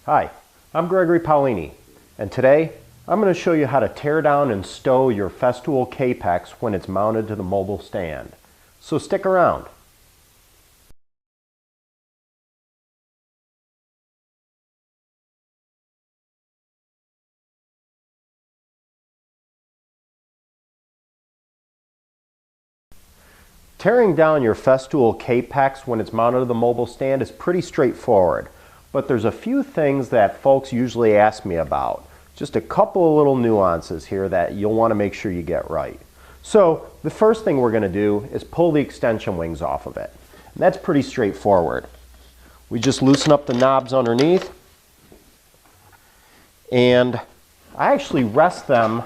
Hi, I'm Gregory Paolini, and today I'm going to show you how to tear down and stow your Festool Kapex when it's mounted to the mobile stand. So stick around. Tearing down your Festool Kapex when it's mounted to the mobile stand is pretty straightforward, but there's a few things that folks usually ask me about. Just a couple of little nuances here that you'll want to make sure you get right. So the first thing we're going to do is pull the extension wings off of it. And that's pretty straightforward. We just loosen up the knobs underneath, and I actually rest the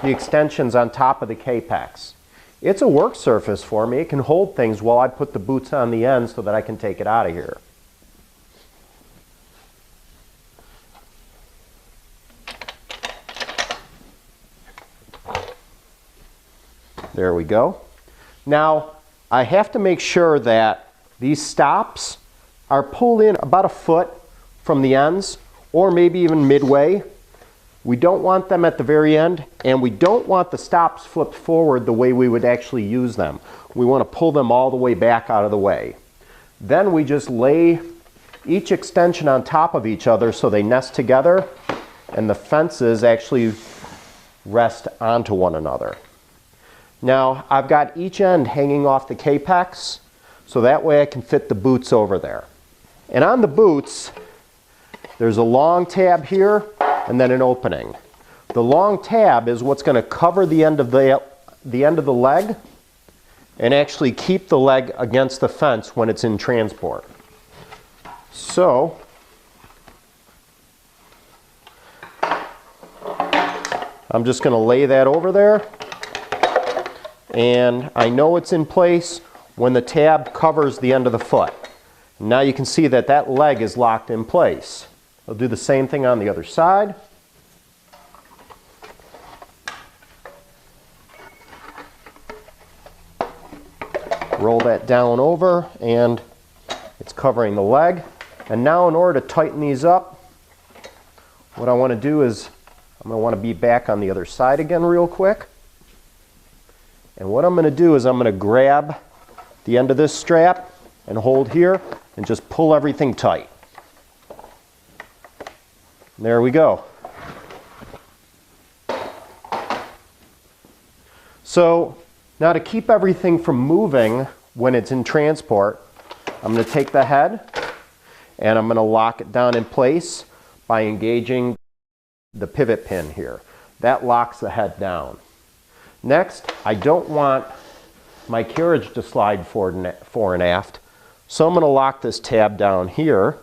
extensions on top of the Kapex. It's a work surface for me. It can hold things while I put the boots on the end so that I can take it out of here. There we go. Now, I have to make sure that these stops are pulled in about a foot from the ends, or maybe even midway. We don't want them at the very end, and we don't want the stops flipped forward the way we would actually use them. We want to pull them all the way back out of the way. Then we just lay each extension on top of each other so they nest together, and the fences actually rest onto one another. Now, I've got each end hanging off the Kapex, so that way I can fit the boots over there. And on the boots, there's a long tab here and then an opening. The long tab is what's going to cover the end of the leg and actually keep the leg against the fence when it's in transport. So, I'm just going to lay that over there. And I know it's in place when the tab covers the end of the foot. Now you can see that that leg is locked in place. I'll do the same thing on the other side. Roll that down over, and it's covering the leg. And now in order to tighten these up, what I want to do is I'm going to want to be back on the other side again real quick. And what I'm going to do is I'm going to grab the end of this strap and hold here and just pull everything tight. There we go. So now to keep everything from moving when it's in transport, I'm going to take the head and I'm going to lock it down in place by engaging the pivot pin here. That locks the head down. Next, I don't want my carriage to slide fore and aft, so I'm going to lock this tab down here.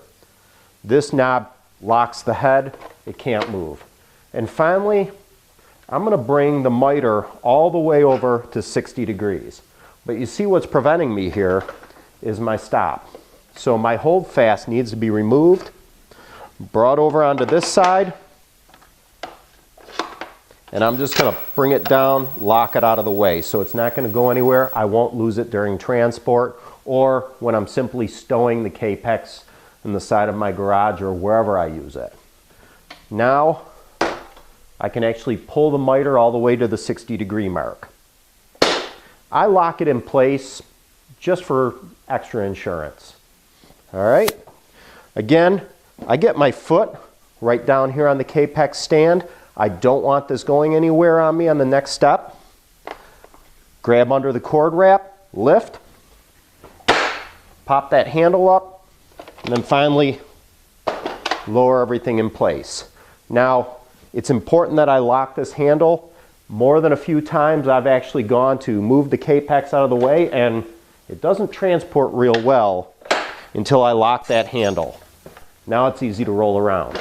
This knob locks the head, it can't move. And finally, I'm going to bring the miter all the way over to 60 degrees. But you see what's preventing me here is my stop. So my hold fast needs to be removed, brought over onto this side, and I'm just going to bring it down, lock it out of the way. So it's not going to go anywhere. I won't lose it during transport or when I'm simply stowing the Kapex in the side of my garage or wherever I use it. Now I can actually pull the miter all the way to the 60-degree mark. I lock it in place just for extra insurance. All right. Again, I get my foot right down here on the Kapex stand. I don't want this going anywhere on me on the next step. Grab under the cord wrap, lift, pop that handle up, and then finally lower everything in place. Now, it's important that I lock this handle. More than a few times I've actually gone to move the Kapex out of the way, and it doesn't transport real well until I lock that handle. Now it's easy to roll around.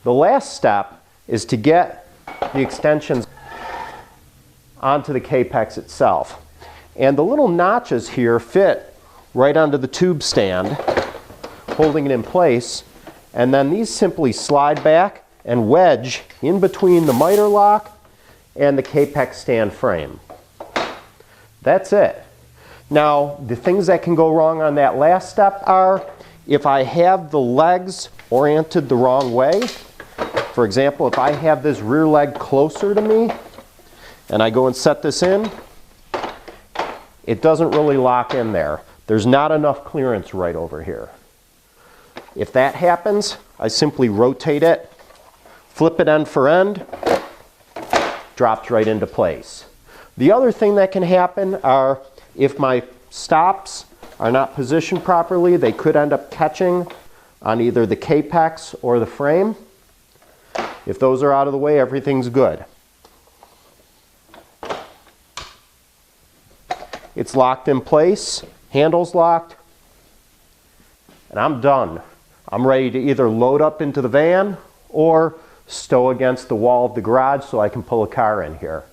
The last step is to get the extensions onto the Kapex itself. And the little notches here fit right onto the tube stand, holding it in place. And then these simply slide back and wedge in between the miter lock and the Kapex stand frame. That's it. Now, the things that can go wrong on that last step are if I have the legs oriented the wrong way. For example, if I have this rear leg closer to me and I go and set this in, it doesn't really lock in there. There's not enough clearance right over here. If that happens, I simply rotate it, flip it end for end, drops right into place. The other thing that can happen are if my stops are not positioned properly, they could end up catching on either the Kapex or the frame. If those are out of the way, everything's good. It's locked in place, handle's locked, and I'm done. I'm ready to either load up into the van or stow against the wall of the garage so I can pull a car in here.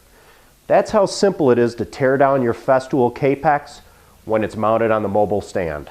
That's how simple it is to tear down your Festool Kapex when it's mounted on the mobile stand.